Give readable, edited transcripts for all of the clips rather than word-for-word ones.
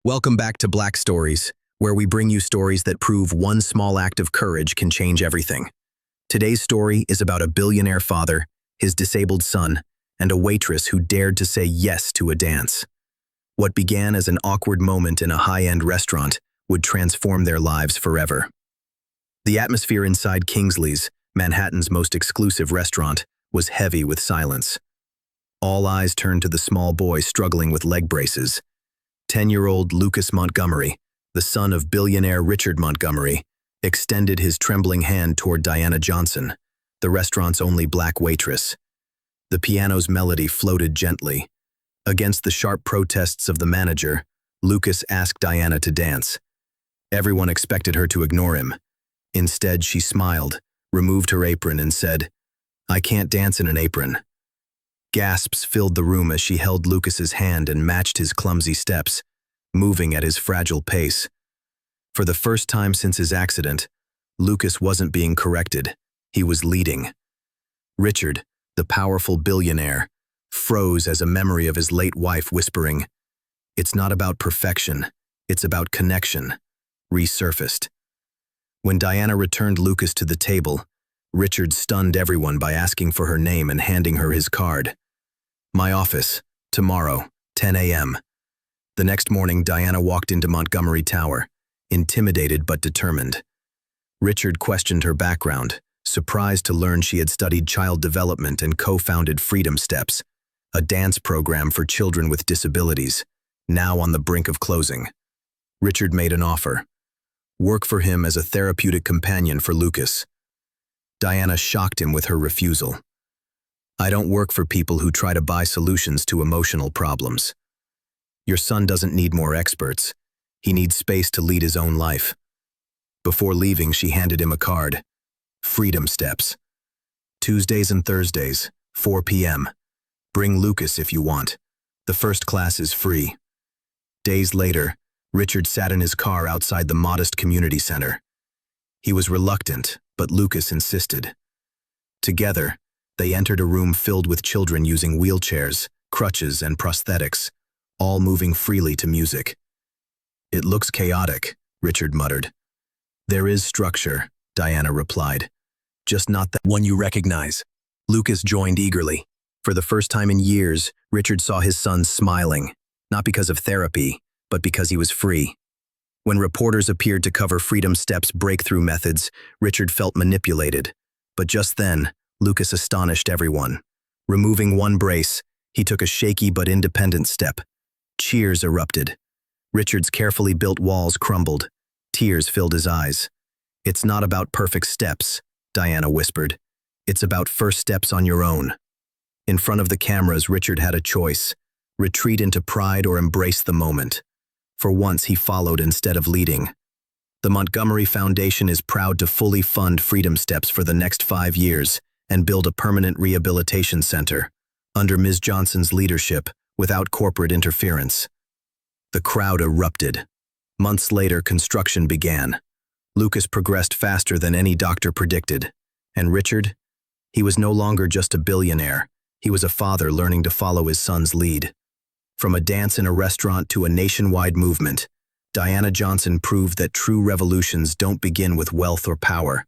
Welcome back to Black Stories, where we bring you stories that prove one small act of courage can change everything. Today's story is about a billionaire father, his disabled son, and a waitress who dared to say yes to a dance. What began as an awkward moment in a high-end restaurant would transform their lives forever. The atmosphere inside Kingsley's, Manhattan's most exclusive restaurant, was heavy with silence. All eyes turned to the small boy struggling with leg braces. 10-year-old Lucas Montgomery, the son of billionaire Richard Montgomery, extended his trembling hand toward Diana Johnson, the restaurant's only black waitress. The piano's melody floated gently. Against the sharp protests of the manager, Lucas asked Diana to dance. Everyone expected her to ignore him. Instead, she smiled, removed her apron, and said, "I can't dance in an apron." Gasps filled the room as she held Lucas's hand and matched his clumsy steps, moving at his fragile pace. For the first time since his accident, Lucas wasn't being corrected. He was leading. Richard, the powerful billionaire, froze as a memory of his late wife whispering, "It's not about perfection, it's about connection," resurfaced. When Diana returned Lucas to the table, Richard stunned everyone by asking for her name and handing her his card. "My office, tomorrow, 10 a.m. The next morning, Diana walked into Montgomery Tower, intimidated but determined. Richard questioned her background, surprised to learn she had studied child development and co-founded Freedom Steps, a dance program for children with disabilities, now on the brink of closing. Richard made an offer: work for him as a therapeutic companion for Lucas. Diana shocked him with her refusal. "I don't work for people who try to buy solutions to emotional problems. Your son doesn't need more experts. He needs space to lead his own life." Before leaving, she handed him a card. Freedom Steps. Tuesdays and Thursdays, 4 p.m. Bring Lucas if you want. The first class is free. Days later, Richard sat in his car outside the modest community center. He was reluctant, but Lucas insisted. Together, they entered a room filled with children using wheelchairs, crutches, and prosthetics, all moving freely to music. "It looks chaotic," Richard muttered. "There is structure," Diana replied. "Just not that one you recognize." Lucas joined eagerly. For the first time in years, Richard saw his son smiling, not because of therapy, but because he was free. When reporters appeared to cover Freedom Steps' breakthrough methods, Richard felt manipulated. But just then, Lucas astonished everyone. Removing one brace, he took a shaky but independent step. Cheers erupted. Richard's carefully built walls crumbled. Tears filled his eyes. "It's not about perfect steps," Diana whispered. "It's about first steps on your own." In front of the cameras, Richard had a choice: retreat into pride or embrace the moment. For once, he followed instead of leading. The Montgomery Foundation is proud to fully fund Freedom Steps for the next 5 years and build a permanent rehabilitation center, under Ms. Johnson's leadership, without corporate interference. The crowd erupted. Months later, construction began. Lucas progressed faster than any doctor predicted. And Richard? He was no longer just a billionaire. He was a father learning to follow his son's lead. From a dance in a restaurant to a nationwide movement, Diana Johnson proved that true revolutions don't begin with wealth or power.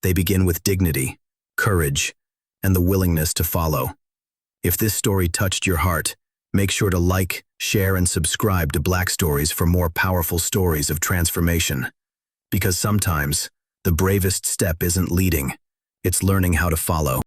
They begin with dignity, courage, and the willingness to follow. If this story touched your heart, make sure to like, share, and subscribe to Black Stories for more powerful stories of transformation. Because sometimes, the bravest step isn't leading, it's learning how to follow.